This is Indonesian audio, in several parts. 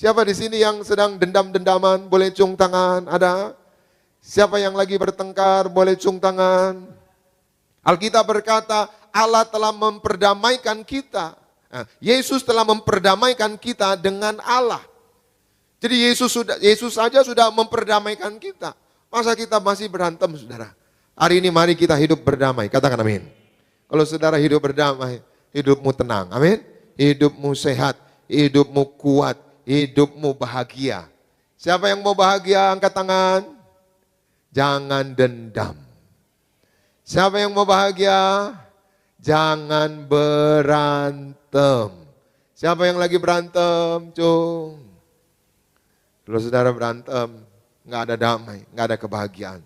Siapa di sini yang sedang dendam-dendaman? Boleh cium tangan, ada? Siapa yang lagi bertengkar? Boleh cium tangan. Alkitab berkata, Allah telah memperdamaikan kita. Nah, Yesus telah memperdamaikan kita dengan Allah. Jadi Yesus saja sudah memperdamaikan kita. Masa kita masih berantem, saudara? Hari ini mari kita hidup berdamai. Katakan amin. Kalau saudara hidup berdamai, hidupmu tenang. Amin. Hidupmu sehat, hidupmu kuat, hidupmu bahagia. Siapa yang mau bahagia, angkat tangan. Jangan dendam. Siapa yang mau bahagia? Jangan berantem. Siapa yang lagi berantem? Cung. Kalau saudara berantem, nggak ada damai, nggak ada kebahagiaan.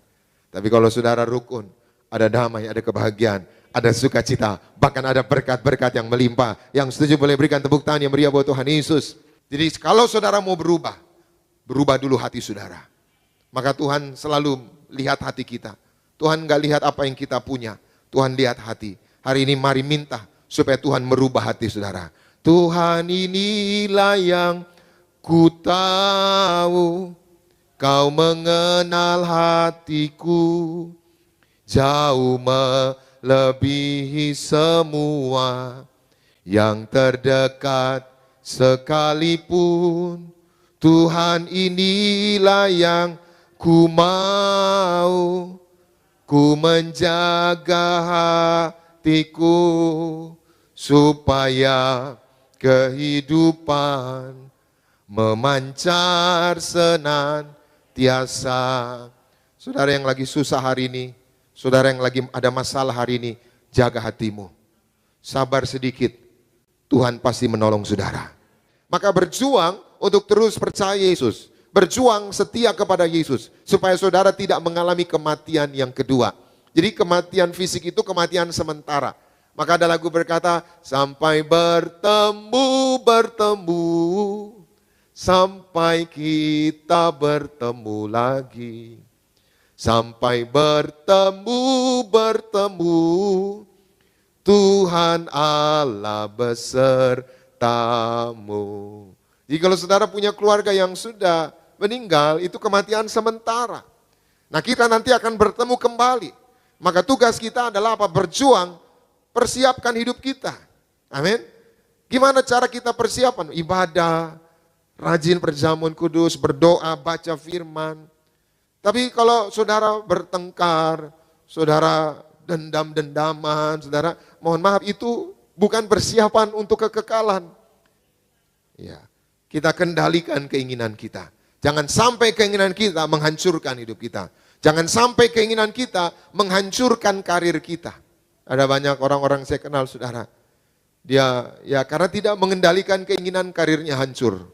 Tapi kalau saudara rukun, ada damai, ada kebahagiaan, ada sukacita, bahkan ada berkat-berkat yang melimpah. Yang setuju boleh berikan tepuk tangan yang meriah buat Tuhan Yesus. Jadi kalau saudara mau berubah, berubah dulu hati saudara. Maka Tuhan selalu lihat hati kita. Tuhan nggak lihat apa yang kita punya, Tuhan lihat hati. Hari ini mari minta supaya Tuhan merubah hati saudara. Tuhan, inilah yang ku tahu, Kau mengenal hatiku, jauh melebihi semua yang terdekat sekalipun. Tuhan, inilah yang ku mau, ku menjaga hatiku supaya kehidupan memancar senantiasa. Saudara yang lagi susah hari ini, saudara yang lagi ada masalah hari ini, jaga hatimu. Sabar sedikit, Tuhan pasti menolong saudara. Maka berjuang untuk terus percaya Yesus. Berjuang setia kepada Yesus supaya saudara tidak mengalami kematian yang kedua. Jadi kematian fisik itu kematian sementara. Maka ada lagu berkata, sampai bertemu, sampai kita bertemu lagi. Sampai bertemu, Tuhan Allah besertamu. Jadi kalau saudara punya keluarga yang sudah meninggal, itu kematian sementara. Nah, kita nanti akan bertemu kembali. Maka tugas kita adalah apa? Berjuang, persiapkan hidup kita. Amin. Gimana cara kita persiapan? Ibadah, rajin perjamuan kudus, berdoa, baca firman. Tapi kalau saudara bertengkar, saudara dendam-dendaman, saudara, mohon maaf, itu bukan persiapan untuk kekekalan. Ya, kita kendalikan keinginan kita. Jangan sampai keinginan kita menghancurkan hidup kita. Jangan sampai keinginan kita menghancurkan karir kita. Ada banyak orang-orang saya kenal, saudara. Dia ya karena tidak mengendalikan keinginan, karirnya hancur.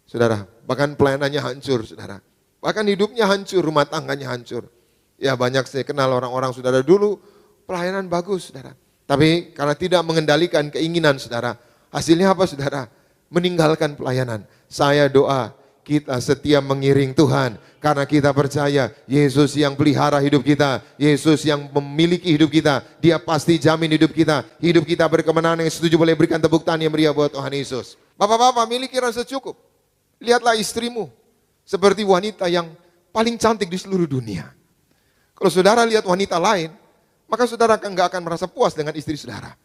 Saudara, bahkan pelayanannya hancur, saudara. Bahkan hidupnya hancur, rumah tangganya hancur. Ya banyak saya kenal orang-orang, saudara, dulu pelayanan bagus, saudara. Tapi karena tidak mengendalikan keinginan, saudara, hasilnya apa, saudara? Meninggalkan pelayanan. Saya doa kita setia mengiring Tuhan karena kita percaya Yesus yang pelihara hidup kita, Yesus yang memiliki hidup kita, Dia pasti jamin hidup kita berkemenangan. Yang setuju boleh berikan tepuk tangan yang meriah buat Tuhan Yesus. Bapak-bapak, miliki rasa cukup. Lihatlah istrimu seperti wanita yang paling cantik di seluruh dunia. Kalau saudara lihat wanita lain, maka saudara nggak akan merasa puas dengan istri saudara.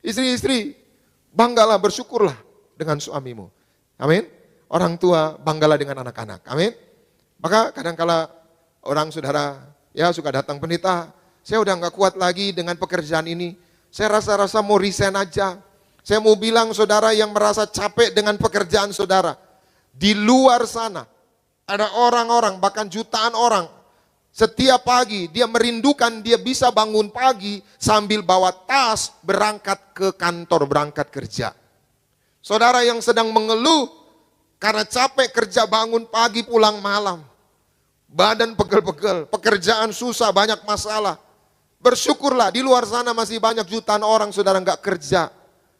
Istri-istri, banggalah, bersyukurlah dengan suamimu. Amin. Orang tua, banggalah dengan anak-anak. Amin. Maka kadang-kala orang saudara ya suka datang, pendeta, saya udah nggak kuat lagi dengan pekerjaan ini. Saya rasa-rasa mau resign aja. Saya mau bilang saudara yang merasa capek dengan pekerjaan saudara. Di luar sana ada orang-orang, bahkan jutaan orang, setiap pagi dia merindukan dia bisa bangun pagi sambil bawa tas berangkat ke kantor, berangkat kerja. Saudara yang sedang mengeluh karena capek kerja, bangun pagi pulang malam, badan pegel-pegel, pekerjaan susah, banyak masalah. Bersyukurlah, di luar sana masih banyak jutaan orang saudara nggak kerja,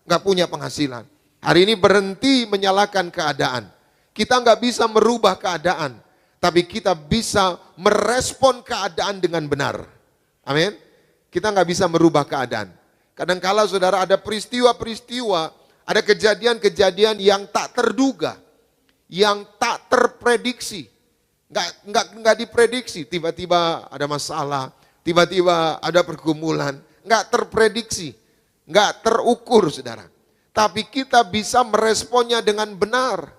nggak punya penghasilan. Hari ini berhenti menyalahkan keadaan. Kita nggak bisa merubah keadaan, tapi kita bisa merespon keadaan dengan benar. Amin. Kita nggak bisa merubah keadaan. Kadangkala saudara ada peristiwa-peristiwa, ada kejadian-kejadian yang tak terduga, yang tak terprediksi. Nggak diprediksi, tiba-tiba ada masalah, tiba-tiba ada pergumulan, nggak terprediksi, nggak terukur saudara. Tapi kita bisa meresponnya dengan benar.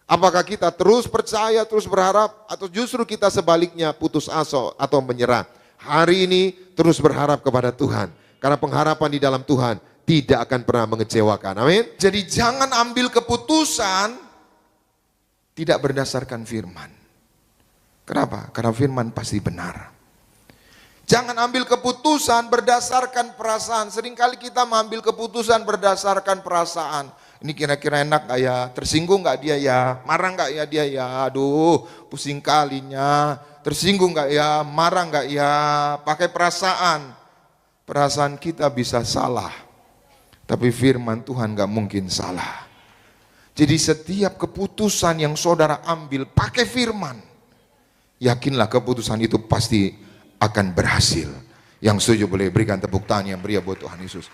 Apakah kita terus percaya, terus berharap, atau justru kita sebaliknya putus asa atau menyerah. Hari ini terus berharap kepada Tuhan. Karena pengharapan di dalam Tuhan tidak akan pernah mengecewakan. Amin. Jadi jangan ambil keputusan tidak berdasarkan firman. Kenapa? Karena firman pasti benar. Jangan ambil keputusan berdasarkan perasaan. Seringkali kita mengambil keputusan berdasarkan perasaan. Ini kira-kira enak gak ya? Tersinggung gak dia ya? Marah gak ya dia ya? Aduh, pusing kalinya. Tersinggung gak ya? Marah gak ya? Pakai perasaan. Perasaan kita bisa salah. Tapi firman Tuhan gak mungkin salah. Jadi setiap keputusan yang saudara ambil pakai firman, yakinlah keputusan itu pasti akan berhasil. Yang setuju boleh berikan tepuk tangan yang meriah buat Tuhan Yesus.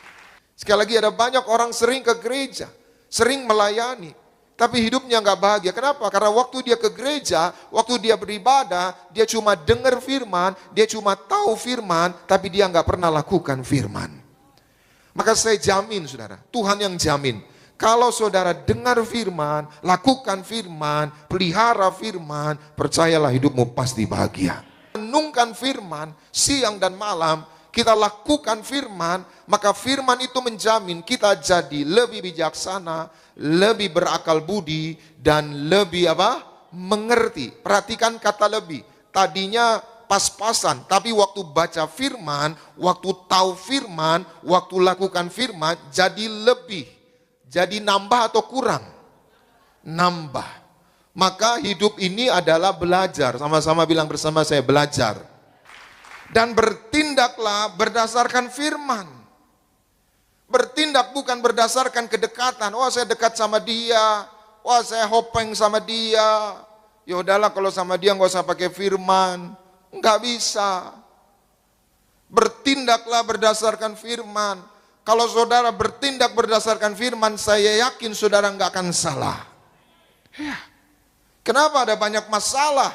Sekali lagi, ada banyak orang sering ke gereja, sering melayani, tapi hidupnya nggak bahagia. Kenapa? Karena waktu dia ke gereja, waktu dia beribadah, dia cuma dengar firman, dia cuma tahu firman, tapi dia nggak pernah lakukan firman. Maka saya jamin saudara, Tuhan yang jamin, kalau saudara dengar firman, lakukan firman, pelihara firman, percayalah hidupmu pasti bahagia. Renungkan firman siang dan malam, kita lakukan firman, maka firman itu menjamin kita jadi lebih bijaksana, lebih berakal budi, dan lebih mengerti. Perhatikan kata lebih. Tadinya pas-pasan, tapi waktu baca firman, waktu tahu firman, waktu lakukan firman, jadi lebih. Jadi nambah atau kurang? Nambah. Maka hidup ini adalah belajar. Sama-sama bilang bersama saya, belajar. Dan bertindaklah berdasarkan firman. Bertindak bukan berdasarkan kedekatan. Wah, saya dekat sama dia. Wah, saya hopeng sama dia. Ya udahlah, kalau sama dia nggak usah pakai firman. Nggak bisa. Bertindaklah berdasarkan firman. Kalau saudara bertindak berdasarkan firman, saya yakin saudara nggak akan salah. Ya. Kenapa ada banyak masalah?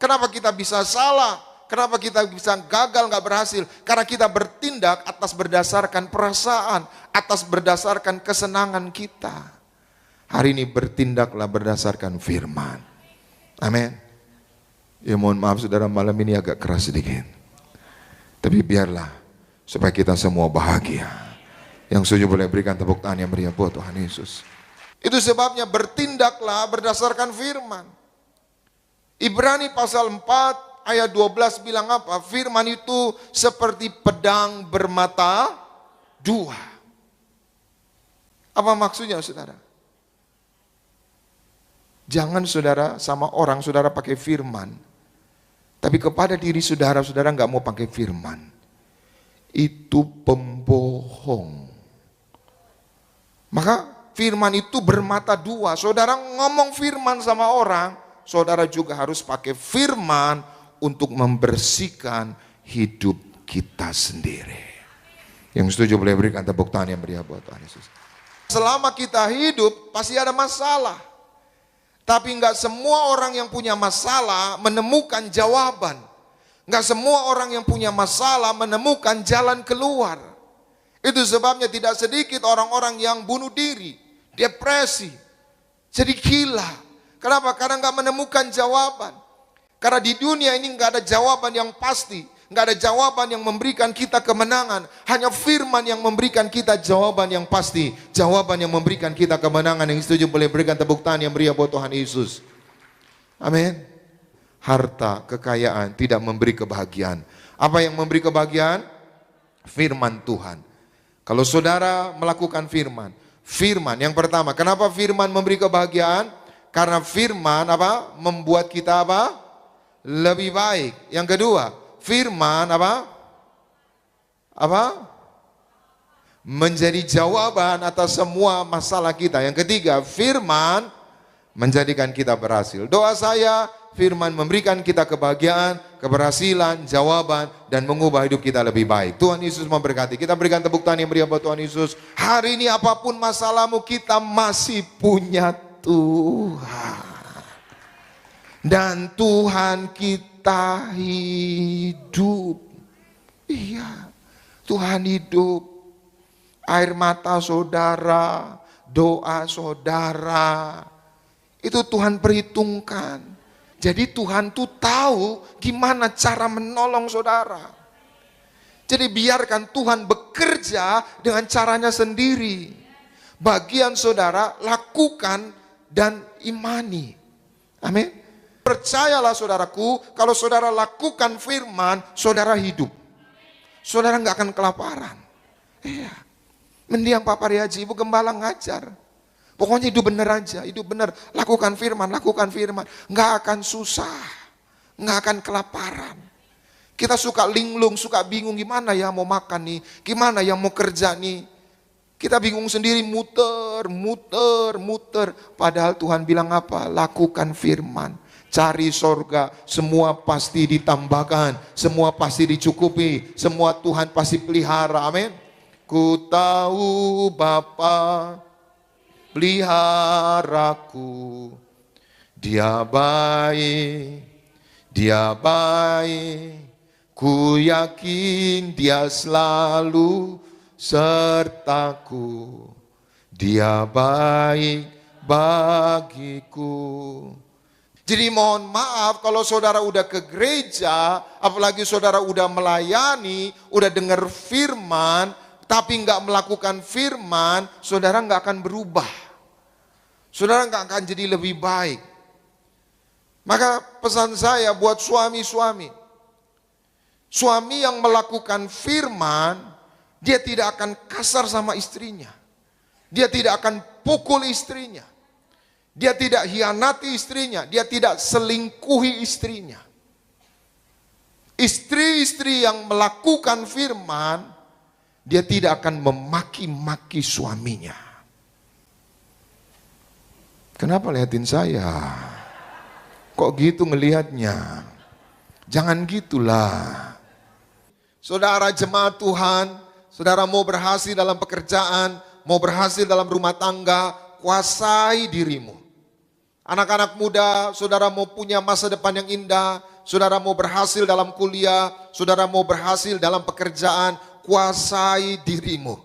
Kenapa kita bisa salah? Kenapa kita bisa gagal, nggak berhasil? Karena kita bertindak atas berdasarkan perasaan, atas berdasarkan kesenangan kita. Hari ini bertindaklah berdasarkan firman. Amin. Ya mohon maaf saudara, malam ini agak keras sedikit. Tapi biarlah supaya kita semua bahagia. Yang setuju boleh berikan tepuk tangan yang meriah buat Tuhan Yesus. Itu sebabnya bertindaklah berdasarkan firman. Ibrani pasal 4 ayat 12 bilang apa? Firman itu seperti pedang bermata dua. Apa maksudnya saudara? Jangan saudara sama orang saudara pakai firman, tapi kepada diri saudara, saudara nggak mau pakai firman. Itu pembohong. Maka firman itu bermata dua. Saudara ngomong firman sama orang, saudara juga harus pakai firman untuk membersihkan hidup kita sendiri. Yang setuju boleh berikan tepuk tangan yang meriah buat Tuhan Yesus. Selama kita hidup pasti ada masalah. Tapi enggak semua orang yang punya masalah menemukan jawaban. Enggak semua orang yang punya masalah menemukan jalan keluar. Itu sebabnya tidak sedikit orang-orang yang bunuh diri, depresi, jadi gila. Kenapa? Karena enggak menemukan jawaban. Karena di dunia ini enggak ada jawaban yang pasti. Enggak ada jawaban yang memberikan kita kemenangan. Hanya firman yang memberikan kita jawaban yang pasti. Jawaban yang memberikan kita kemenangan. Yang setuju boleh berikan tepuk tangan yang meriah buat Tuhan Yesus. Amin. Harta, kekayaan tidak memberi kebahagiaan. Apa yang memberi kebahagiaan? Firman Tuhan. Kalau saudara melakukan firman. Firman yang pertama, kenapa firman memberi kebahagiaan? Karena firman membuat kita lebih baik. Yang kedua, firman menjadi jawaban atas semua masalah kita. Yang ketiga, firman menjadikan kita berhasil. Doa saya, firman memberikan kita kebahagiaan, keberhasilan, jawaban, dan mengubah hidup kita lebih baik. Tuhan Yesus memberkati. Kita berikan tepuk tangan yang meriah buat Tuhan Yesus. Hari ini apapun masalahmu, kita masih punya Tuhan. dan Tuhan kita hidup. Iya, Tuhan hidup. Air mata saudara, doa saudara, itu Tuhan perhitungkan. Jadi Tuhan tuh tahu gimana cara menolong saudara. Jadi biarkan Tuhan bekerja dengan caranya sendiri. Bagian saudara lakukan dan imani. Amin. Percayalah saudaraku, kalau saudara lakukan firman, saudara hidup. Saudara nggak akan kelaparan. Iya. Mendiang Pak Pariaji, Ibu Gembala ngajar. Pokoknya hidup benar aja, hidup benar. Lakukan firman, lakukan firman. Nggak akan susah, nggak akan kelaparan. Kita suka linglung, suka bingung gimana ya mau makan nih, gimana ya mau kerja nih. Kita bingung sendiri, muter. Padahal Tuhan bilang apa? Lakukan firman. Cari sorga, semua pasti ditambahkan, semua pasti dicukupi, semua Tuhan pasti pelihara, amin. Ku tahu Bapa peliharaku, Dia baik, ku yakin Dia selalu sertaku, Dia baik bagiku. Jadi mohon maaf kalau saudara udah ke gereja, apalagi saudara udah melayani, udah dengar firman, tapi nggak melakukan firman, saudara nggak akan berubah. Saudara nggak akan jadi lebih baik. Maka pesan saya buat suami-suami, suami yang melakukan firman, dia tidak akan kasar sama istrinya. Dia tidak akan pukul istrinya. Dia tidak hianati istrinya, dia tidak selingkuhi istrinya. Istri-istri yang melakukan firman, dia tidak akan memaki-maki suaminya. Kenapa liatin saya? Kok gitu ngelihatnya? Jangan gitulah. Saudara jemaat Tuhan, saudara mau berhasil dalam pekerjaan, mau berhasil dalam rumah tangga, kuasai dirimu. Anak-anak muda, saudara mau punya masa depan yang indah, saudara mau berhasil dalam kuliah, saudara mau berhasil dalam pekerjaan, kuasai dirimu.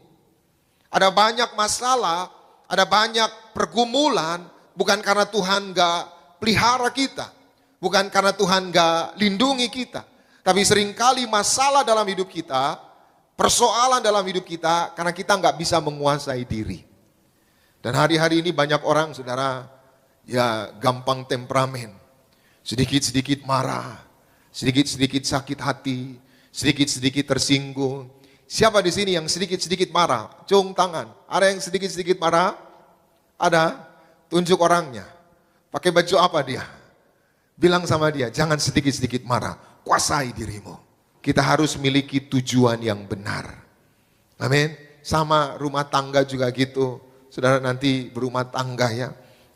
Ada banyak masalah, ada banyak pergumulan, bukan karena Tuhan gak pelihara kita, bukan karena Tuhan gak lindungi kita, tapi seringkali masalah dalam hidup kita, persoalan dalam hidup kita, karena kita gak bisa menguasai diri. Dan hari-hari ini banyak orang, saudara, ya gampang temperamen, sedikit-sedikit marah, sedikit-sedikit sakit hati, sedikit-sedikit tersinggung. Siapa di sini yang sedikit-sedikit marah? Cung tangan. Ada yang sedikit-sedikit marah? Ada? Tunjuk orangnya. Pakai baju apa dia? Bilang sama dia, jangan sedikit-sedikit marah, kuasai dirimu. Kita harus miliki tujuan yang benar. Amin. Sama rumah tangga juga gitu. Saudara nanti berumah tangga ya.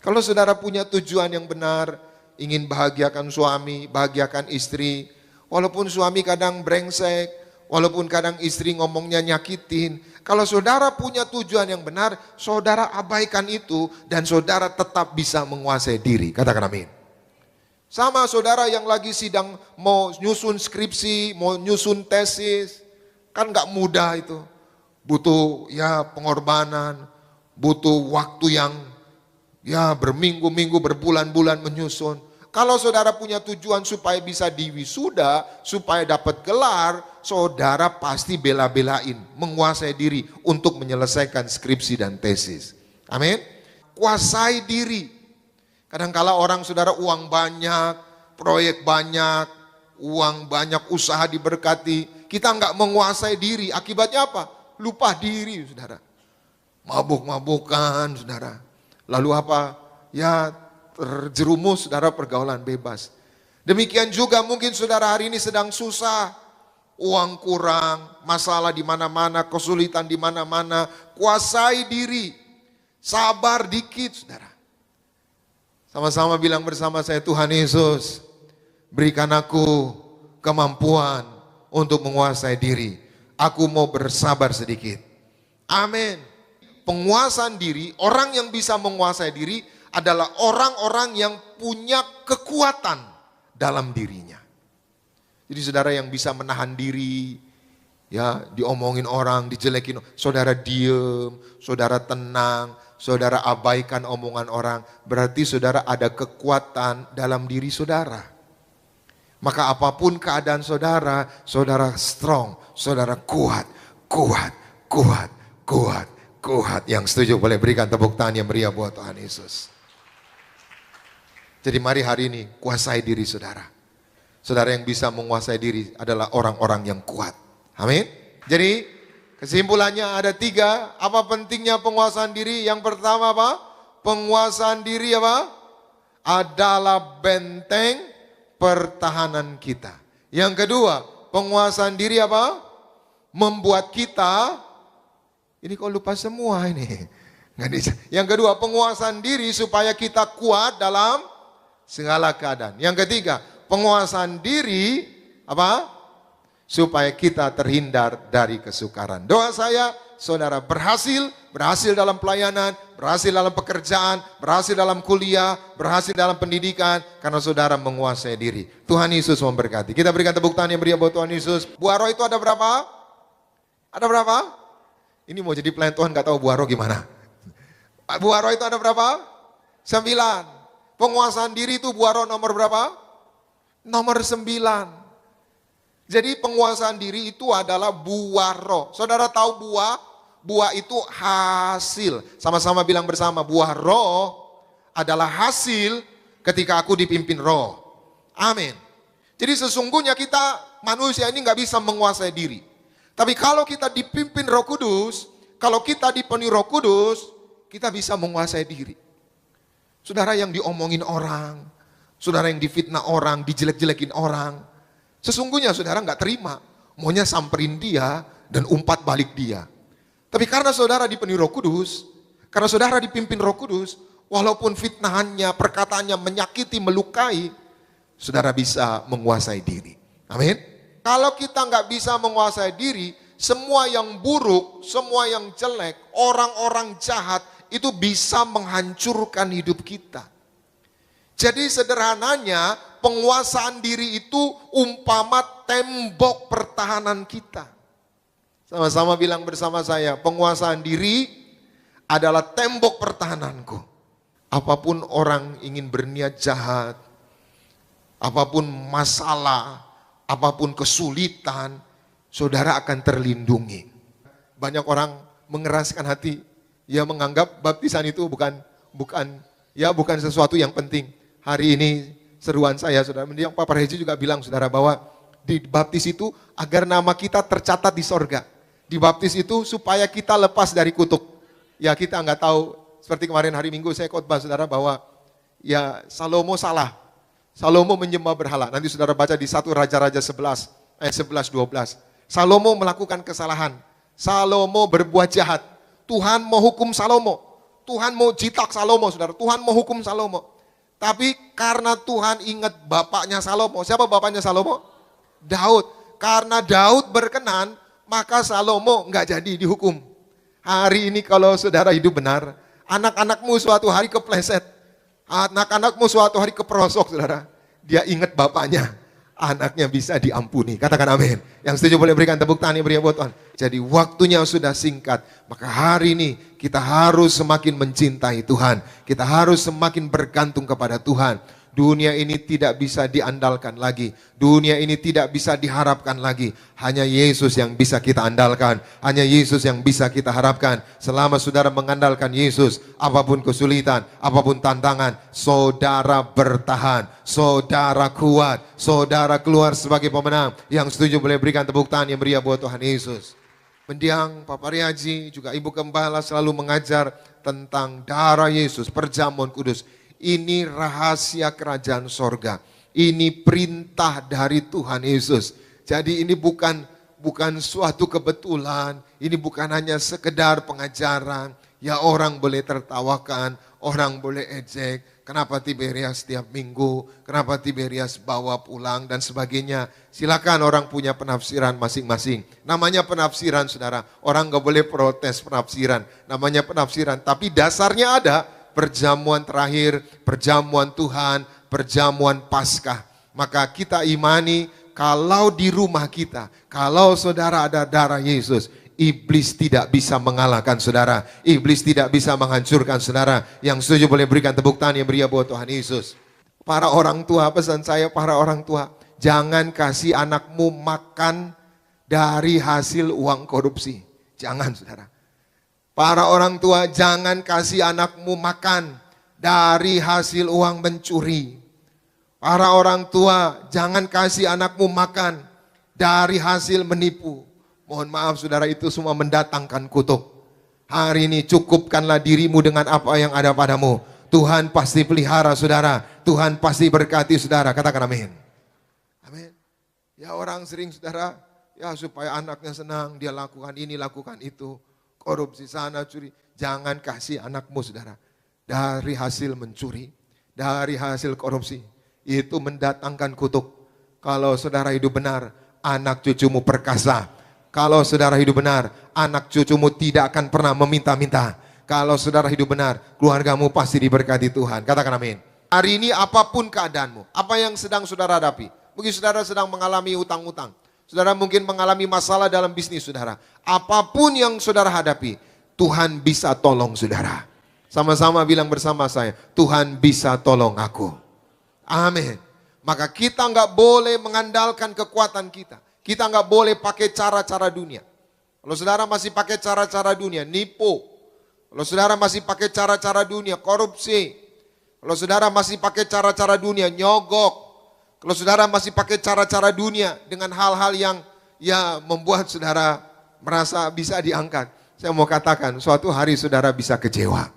Kalau saudara punya tujuan yang benar, ingin bahagiakan suami, bahagiakan istri, walaupun suami kadang brengsek, walaupun kadang istri ngomongnya nyakitin, kalau saudara punya tujuan yang benar, saudara abaikan itu dan saudara tetap bisa menguasai diri. Katakan amin. Sama saudara yang lagi sidang mau nyusun skripsi, mau nyusun tesis, kan gak mudah itu. Butuh ya pengorbanan, butuh waktu yang ya berminggu-minggu, berbulan-bulan menyusun. Kalau saudara punya tujuan supaya bisa diwisuda, supaya dapat gelar, saudara pasti bela-belain, menguasai diri untuk menyelesaikan skripsi dan tesis. Amin. Kuasai diri. Kadang-kala orang saudara uang banyak, proyek banyak, uang banyak, usaha diberkati. Kita nggak menguasai diri, akibatnya apa? Lupa diri saudara. Mabuk-mabukan saudara. Lalu apa? Ya terjerumus saudara pergaulan bebas. Demikian juga mungkin saudara hari ini sedang susah. Uang kurang, masalah di mana-mana, kesulitan di mana-mana. Kuasai diri. Sabar dikit saudara. Sama-sama bilang bersama saya, Tuhan Yesus, berikan aku kemampuan untuk menguasai diri. Aku mau bersabar sedikit. Amin. Penguasaan diri, orang yang bisa menguasai diri adalah orang-orang yang punya kekuatan dalam dirinya. Jadi saudara yang bisa menahan diri, ya diomongin orang, dijelekin, saudara diem, saudara tenang, saudara abaikan omongan orang, berarti saudara ada kekuatan dalam diri saudara. Maka apapun keadaan saudara, saudara strong, saudara kuat, kuat, kuat, kuat, kuat. Yang setuju boleh berikan tepuk tangan yang meriah buat Tuhan Yesus. Jadi mari hari ini kuasai diri saudara. Saudara yang bisa menguasai diri adalah orang-orang yang kuat. Amin. Jadi kesimpulannya ada 3. Apa pentingnya penguasaan diri? Yang pertama apa? Penguasaan diri apa? Adalah benteng pertahanan kita. Yang kedua, penguasaan diri apa? Membuat kita, ini kok lupa semua ini. Yang kedua, penguasaan diri supaya kita kuat dalam segala keadaan. Yang ketiga, penguasaan diri apa? Supaya kita terhindar dari kesukaran. Doa saya, saudara berhasil dalam pelayanan, berhasil dalam pekerjaan, berhasil dalam kuliah, berhasil dalam pendidikan, karena saudara menguasai diri. Tuhan Yesus memberkati. Kita berikan tepuk tangan yang meriah buat Tuhan Yesus. Buah roh itu ada berapa? Ada berapa? Ini mau jadi pelayan Tuhan gak tahu buah roh gimana. Buah roh itu ada berapa? 9. Penguasaan diri itu buah roh nomor berapa? Nomor 9. Jadi penguasaan diri itu adalah buah roh. Saudara tahu buah itu hasil. Sama-sama bilang bersama, buah roh adalah hasil ketika aku dipimpin roh. Amin. Jadi sesungguhnya kita manusia ini gak bisa menguasai diri. Tapi kalau kita dipimpin Roh Kudus, kalau kita dipenuhi Roh Kudus, kita bisa menguasai diri. Saudara yang diomongin orang, saudara yang difitnah orang, dijelek-jelekin orang, sesungguhnya saudara gak terima, maunya samperin dia dan umpat balik dia. Tapi karena saudara dipenuhi Roh Kudus, karena saudara dipimpin Roh Kudus, walaupun fitnahannya, perkataannya menyakiti, melukai, saudara bisa menguasai diri. Amin. Kalau kita nggak bisa menguasai diri, semua yang buruk, semua yang jelek, orang-orang jahat itu bisa menghancurkan hidup kita. Jadi sederhananya penguasaan diri itu umpama tembok pertahanan kita. Sama-sama bilang bersama saya, penguasaan diri adalah tembok pertahananku. Apapun orang ingin berniat jahat, apapun masalah, apapun kesulitan, saudara akan terlindungi. Banyak orang mengeraskan hati, ia menganggap baptisan itu bukan sesuatu yang penting. Hari ini seruan saya, saudara, yang Pak Parheji juga bilang, saudara, bahwa dibaptis itu agar nama kita tercatat di sorga. Dibaptis itu supaya kita lepas dari kutuk. Ya kita nggak tahu, seperti kemarin hari Minggu saya khotbah, saudara, bahwa ya Salomo salah. Salomo menyembah berhala. Nanti saudara baca di 1 Raja-Raja 11, ayat 11-12. Salomo melakukan kesalahan. Salomo berbuat jahat. Tuhan mau hukum Salomo. Tuhan mau jitak Salomo, saudara. Tuhan mau hukum Salomo. Tapi karena Tuhan ingat bapaknya Salomo. Siapa bapaknya Salomo? Daud. Karena Daud berkenan, maka Salomo nggak jadi dihukum. Hari ini kalau saudara hidup benar, anak-anakmu suatu hari kepleset. Anak-anakmu suatu hari keperosok, saudara. Dia ingat bapaknya, anaknya bisa diampuni. Katakan amin. Yang setuju boleh berikan tepuk tangan yang meriah buat Tuhan. Jadi waktunya sudah singkat, maka hari ini kita harus semakin mencintai Tuhan. Kita harus semakin bergantung kepada Tuhan. Dunia ini tidak bisa diandalkan lagi. Dunia ini tidak bisa diharapkan lagi. Hanya Yesus yang bisa kita andalkan. Hanya Yesus yang bisa kita harapkan. Selama saudara mengandalkan Yesus, apapun kesulitan, apapun tantangan, saudara bertahan. Saudara kuat. Saudara keluar sebagai pemenang. Yang setuju boleh berikan tepuk tangan yang meriah buat Tuhan Yesus. Mendiang, Pak Paryaji, juga Ibu Gembala selalu mengajar tentang darah Yesus, perjamuan kudus. Ini rahasia kerajaan sorga. Ini perintah dari Tuhan Yesus. Jadi ini bukan suatu kebetulan. Ini bukan hanya sekedar pengajaran. Ya orang boleh tertawakan, orang boleh ejek. Kenapa Tiberias setiap minggu? Kenapa Tiberias bawa pulang dan sebagainya. Silakan orang punya penafsiran masing-masing. Namanya penafsiran, saudara. Orang gak boleh protes penafsiran. Namanya penafsiran. Tapi dasarnya ada. perjamuan terakhir, perjamuan Tuhan, perjamuan Paskah. Maka kita imani kalau di rumah kita, kalau saudara ada darah Yesus, iblis tidak bisa mengalahkan saudara. Iblis tidak bisa menghancurkan saudara. Yang setuju boleh berikan tepuk tangan yang meriah buat Tuhan Yesus. Para orang tua, pesan saya para orang tua, jangan kasih anakmu makan dari hasil uang korupsi. Jangan saudara. Para orang tua, jangan kasih anakmu makan dari hasil uang mencuri. Para orang tua, jangan kasih anakmu makan dari hasil menipu. Mohon maaf saudara, itu semua mendatangkan kutuk. Hari ini cukupkanlah dirimu dengan apa yang ada padamu. Tuhan pasti pelihara saudara. Tuhan pasti berkati saudara. Katakan amin. Amin. Ya orang sering saudara, ya supaya anaknya senang, dia lakukan ini, lakukan itu. Korupsi sana, curi. Jangan kasih anakmu saudara dari hasil mencuri, dari hasil korupsi. Itu mendatangkan kutuk. Kalau saudara hidup benar, anak cucumu perkasa. Kalau saudara hidup benar, anak cucumu tidak akan pernah meminta-minta. Kalau saudara hidup benar, keluargamu pasti diberkati Tuhan. Katakan amin. Hari ini apapun keadaanmu, apa yang sedang saudara hadapi. Mungkin saudara sedang mengalami utang-utang. Saudara mungkin mengalami masalah dalam bisnis saudara. Apapun yang saudara hadapi, Tuhan bisa tolong saudara. Sama-sama bilang bersama saya, Tuhan bisa tolong aku. Amin. Maka kita nggak boleh mengandalkan kekuatan kita. Kita nggak boleh pakai cara-cara dunia. Kalau saudara masih pakai cara-cara dunia, nipu. Kalau saudara masih pakai cara-cara dunia, korupsi. Kalau saudara masih pakai cara-cara dunia, nyogok. Kalau saudara masih pakai cara-cara dunia dengan hal-hal yang ya membuat saudara merasa bisa diangkat. Saya mau katakan, suatu hari saudara bisa kecewa.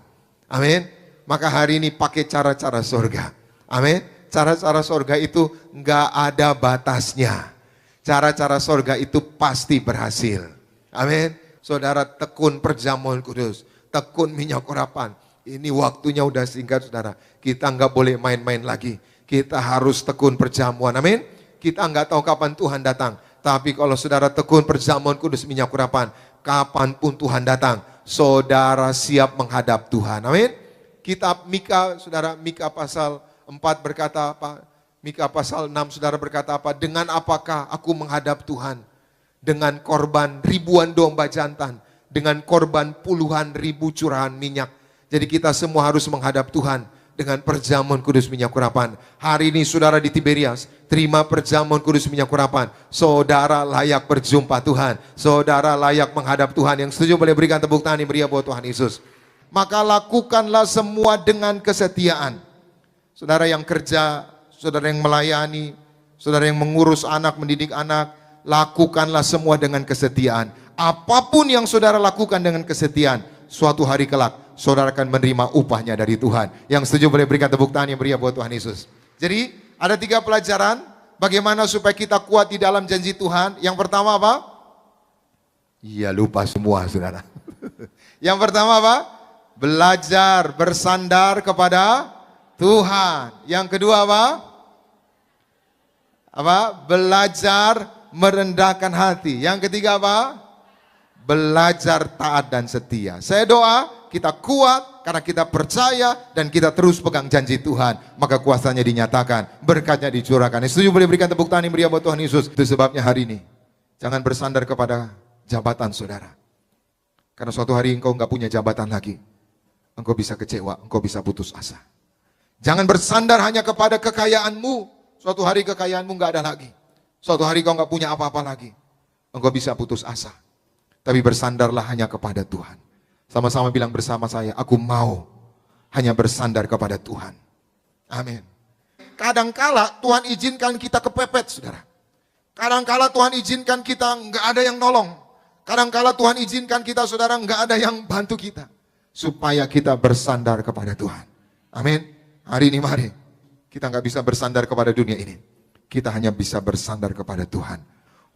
Amin. Maka hari ini pakai cara-cara surga. Amin. Cara-cara surga itu enggak ada batasnya. Cara-cara surga itu pasti berhasil. Amin. Saudara tekun perjamuan kudus. Tekun minyak urapan. Ini waktunya udah singkat saudara. Kita enggak boleh main-main lagi. Kita harus tekun perjamuan, amin. Kita enggak tahu kapan Tuhan datang. Tapi kalau saudara tekun perjamuan kudus minyak urapan, kapanpun Tuhan datang, saudara siap menghadap Tuhan, amin. Kitab Mika, saudara, Mika pasal 4 berkata apa? Mika pasal 6 saudara berkata apa? Dengan apakah aku menghadap Tuhan? Dengan korban ribuan domba jantan, dengan korban puluhan ribu curahan minyak. Jadi kita semua harus menghadap Tuhan dengan perjamuan kudus minyak urapan. Hari ini saudara di Tiberias, terima perjamuan kudus minyak urapan. Saudara layak berjumpa Tuhan. Saudara layak menghadap Tuhan. Yang setuju boleh berikan tepuk tangan yang meriah buat Tuhan Yesus. Maka lakukanlah semua dengan kesetiaan. Saudara yang kerja, saudara yang melayani, saudara yang mengurus anak, mendidik anak, lakukanlah semua dengan kesetiaan. Apapun yang saudara lakukan dengan kesetiaan, suatu hari kelak saudara akan menerima upahnya dari Tuhan. Yang setuju boleh berikan tepuk tangan yang meriah buat Tuhan Yesus. Jadi ada 3 pelajaran bagaimana supaya kita kuat di dalam janji Tuhan. Yang pertama apa? Iya, lupa semua saudara. Yang pertama apa? Belajar bersandar kepada Tuhan. Yang kedua apa? Belajar merendahkan hati. Yang ketiga apa? Belajar taat dan setia. Saya doa kita kuat karena kita percaya dan kita terus pegang janji Tuhan. Maka kuasanya dinyatakan, berkatnya dicurahkan. Setuju boleh berikan tepuk tangan yang meriah buat Tuhan Yesus. Itu sebabnya hari ini jangan bersandar kepada jabatan saudara. Karena suatu hari engkau enggak punya jabatan lagi. Engkau bisa kecewa, engkau bisa putus asa. Jangan bersandar hanya kepada kekayaanmu. Suatu hari kekayaanmu enggak ada lagi. Suatu hari kau enggak punya apa-apa lagi. Engkau bisa putus asa. Tapi bersandarlah hanya kepada Tuhan. Sama-sama bilang bersama saya, aku mau hanya bersandar kepada Tuhan. Amin. Kadangkala Tuhan izinkan kita kepepet, saudara. Kadangkala Tuhan izinkan kita nggak ada yang nolong. Kadangkala Tuhan izinkan kita, saudara, nggak ada yang bantu kita. Supaya kita bersandar kepada Tuhan. Amin. Hari ini mari, kita nggak bisa bersandar kepada dunia ini. Kita hanya bisa bersandar kepada Tuhan.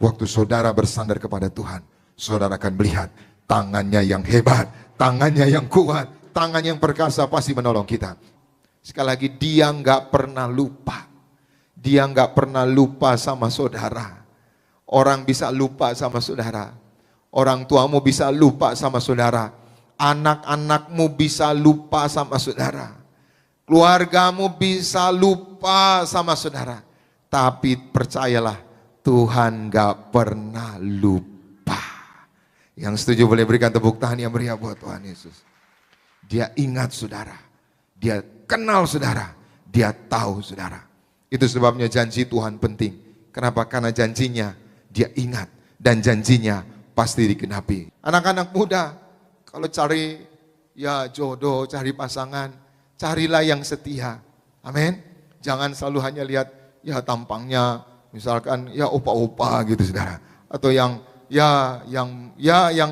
Waktu saudara bersandar kepada Tuhan, saudara akan melihat tangannya yang hebat, tangannya yang kuat, tangan yang perkasa pasti menolong kita. Sekali lagi, dia nggak pernah lupa. Dia nggak pernah lupa sama saudara. Orang bisa lupa sama saudara. Orang tuamu bisa lupa sama saudara. Anak-anakmu bisa lupa sama saudara. Keluargamu bisa lupa sama saudara. Tapi percayalah, Tuhan gak pernah lupa. Yang setuju boleh berikan tepuk tangan yang meriah buat Tuhan Yesus. Dia ingat saudara. Dia kenal saudara. Dia tahu saudara. Itu sebabnya janji Tuhan penting. Kenapa? Karena janjinya dia ingat. Dan janjinya pasti digenapi. Anak-anak muda, kalau cari ya jodoh, cari pasangan, carilah yang setia. Amin. Jangan selalu hanya lihat ya tampangnya, misalkan ya opa-opa gitu saudara. Atau yang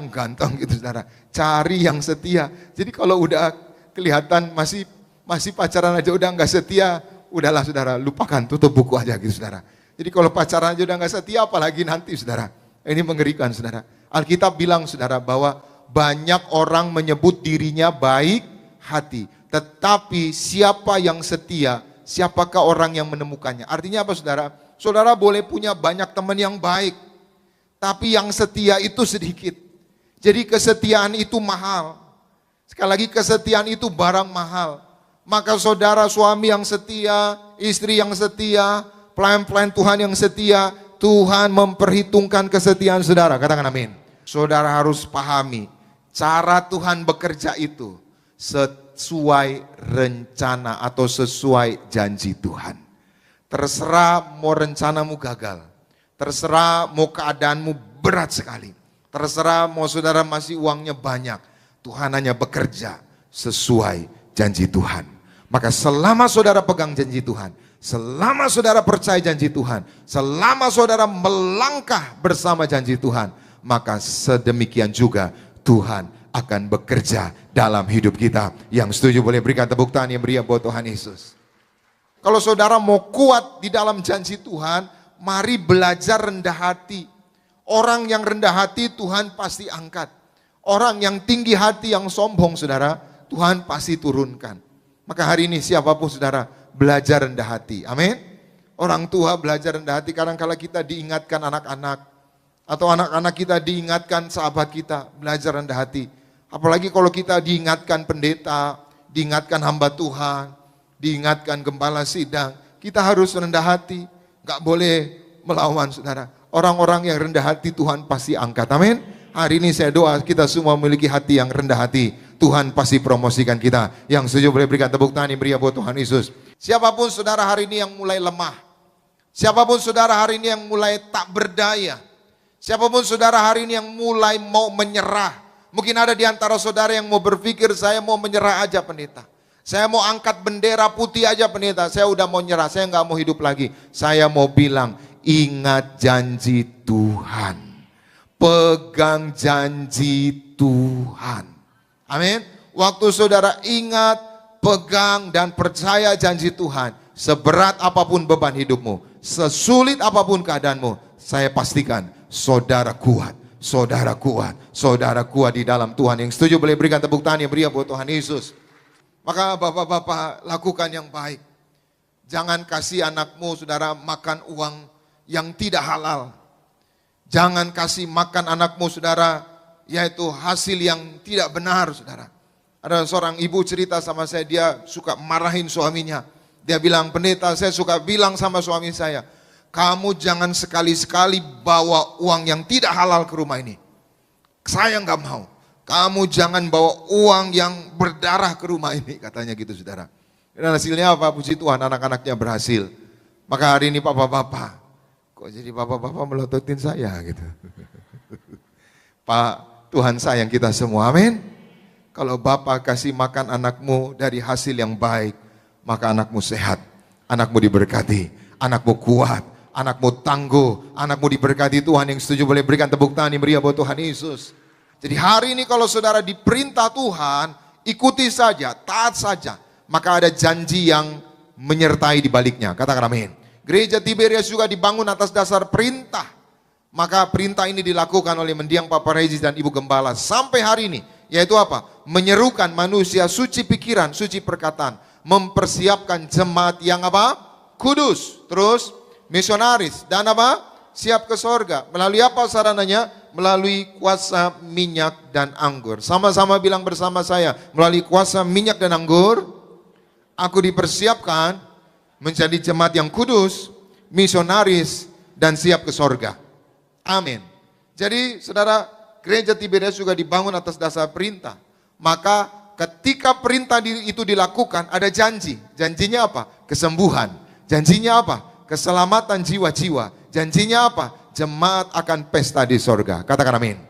ganteng gitu saudara. Cari yang setia. Jadi kalau udah kelihatan masih pacaran aja udah nggak setia, udahlah saudara, lupakan, tutup buku aja gitu saudara. Jadi kalau pacaran aja udah nggak setia, apalagi nanti saudara. Ini mengerikan saudara. Alkitab bilang saudara bahwa banyak orang menyebut dirinya baik hati. Tetapi siapa yang setia, siapakah orang yang menemukannya? Artinya apa saudara? Saudara boleh punya banyak teman yang baik. Tapi yang setia itu sedikit. Jadi kesetiaan itu mahal. Sekali lagi kesetiaan itu barang mahal. Maka saudara suami yang setia, istri yang setia, pelayan-pelayan Tuhan yang setia, Tuhan memperhitungkan kesetiaan saudara. Katakan amin. Saudara harus pahami, cara Tuhan bekerja itu sesuai rencana atau sesuai janji Tuhan. Terserah mau rencanamu gagal, terserah mau keadaanmu berat sekali, terserah mau saudara masih uangnya banyak, Tuhan hanya bekerja sesuai janji Tuhan. Maka selama saudara pegang janji Tuhan, selama saudara percaya janji Tuhan, selama saudara melangkah bersama janji Tuhan, maka sedemikian juga Tuhan akan bekerja dalam hidup kita. Yang setuju boleh berikan tepuk tangan yang meriah buat Tuhan Yesus. Kalau saudara mau kuat di dalam janji Tuhan, mari belajar rendah hati. Orang yang rendah hati Tuhan pasti angkat. Orang yang tinggi hati, yang sombong saudara, Tuhan pasti turunkan. Maka hari ini siapapun saudara, belajar rendah hati. Amin. Orang tua belajar rendah hati. Kadang-kala kita diingatkan anak-anak, atau anak-anak kita diingatkan sahabat kita, belajar rendah hati. Apalagi kalau kita diingatkan pendeta, diingatkan hamba Tuhan, diingatkan gembala sidang, kita harus rendah hati. Gak boleh melawan saudara. Orang-orang yang rendah hati Tuhan pasti angkat. Amin. Hari ini saya doa kita semua memiliki hati yang rendah hati. Tuhan pasti promosikan kita. Yang setuju boleh berikan tepuk tangan yang meriah buat Tuhan Yesus. Siapapun saudara hari ini yang mulai lemah, siapapun saudara hari ini yang mulai tak berdaya, siapapun saudara hari ini yang mulai mau menyerah. Mungkin ada di antara saudara yang mau berpikir, saya mau menyerah aja pendeta, saya mau angkat bendera putih aja pendeta, saya udah mau nyerah, saya nggak mau hidup lagi. Saya mau bilang, ingat janji Tuhan, pegang janji Tuhan. Amin. Waktu saudara ingat, pegang dan percaya janji Tuhan, seberat apapun beban hidupmu, sesulit apapun keadaanmu, saya pastikan saudara kuat, saudara kuat, saudara kuat di dalam Tuhan. Yang setuju boleh berikan tepuk tangan yang meriah buat Tuhan Yesus. Maka bapak-bapak lakukan yang baik. Jangan kasih anakmu saudara makan uang yang tidak halal. Jangan kasih makan anakmu saudara yaitu hasil yang tidak benar saudara. Ada seorang ibu cerita sama saya, dia suka marahin suaminya. Dia bilang, pendeta saya suka bilang sama suami saya, kamu jangan sekali-sekali bawa uang yang tidak halal ke rumah ini. Saya nggak mau. Kamu jangan bawa uang yang berdarah ke rumah ini, katanya gitu saudara. Dan hasilnya apa? Puji Tuhan, anak-anaknya berhasil. Maka hari ini bapak-bapak, kok jadi bapak-bapak melototin saya gitu. Pak, Tuhan sayang kita semua, amin. Kalau Bapak kasih makan anakmu dari hasil yang baik, maka anakmu sehat, anakmu diberkati, anakmu kuat, anakmu tangguh, anakmu diberkati Tuhan. Yang setuju boleh berikan tepuk tangan yang meriah buat Tuhan Yesus. Jadi hari ini kalau saudara diperintah Tuhan, ikuti saja, taat saja, maka ada janji yang menyertai di baliknya. Katakan amin. Gereja Tiberias juga dibangun atas dasar perintah. Maka perintah ini dilakukan oleh mendiang Papa Regis dan Ibu Gembala sampai hari ini. Yaitu apa? Menyerukan manusia suci pikiran, suci perkataan. Mempersiapkan jemaat yang apa? Kudus. Terus misionaris dan apa? Siap ke sorga. Melalui apa sarananya? melalui kuasa minyak dan anggur. Sama-sama bilang bersama saya, melalui kuasa minyak dan anggur, aku dipersiapkan menjadi jemaat yang kudus, misionaris, dan siap ke sorga. Amin. Jadi saudara, gereja Tiberias juga dibangun atas dasar perintah. Maka ketika perintah itu dilakukan, ada janji. Janjinya apa? Kesembuhan. Janjinya apa? Keselamatan jiwa-jiwa. Janjinya apa? Jemaat akan pesta di sorga. Katakan amin.